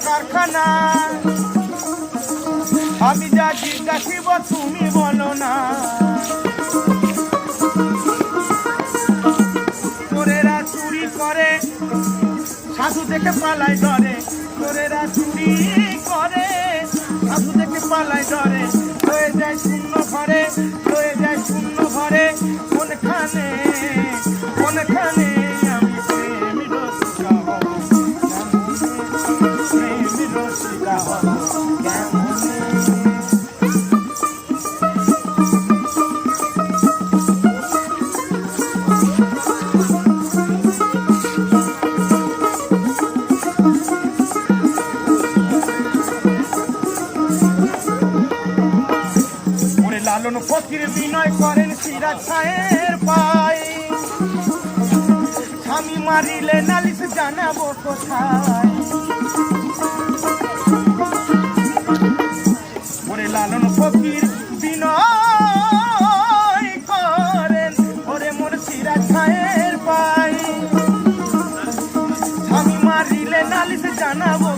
কারখানা আমি যা জিজ্ঞাসিব তুমি বলো না চোরেরা চুরি করে সাধু দেখে পালাই ডরে চোরেরা চুরি করে সাধু দেখে পালাই ডরে হয়ে যায় শূন্য ঘরে হয়ে যায় শূন্য ঘরে কোনখানে কোনখানে আমি প্রেমী রসিকা হব প্রেমী রসিকা হব লালন ফকির বিনয় করেন সিরাজ খায়ের পাই স্বামী মারিলে নালিশ জানাবো কোথায় ওরে লালন ফকির বিনয় করেন ওরে মোর সিরাজ খায়ের পাই স্বামী মারিলে নালিশ জানাবো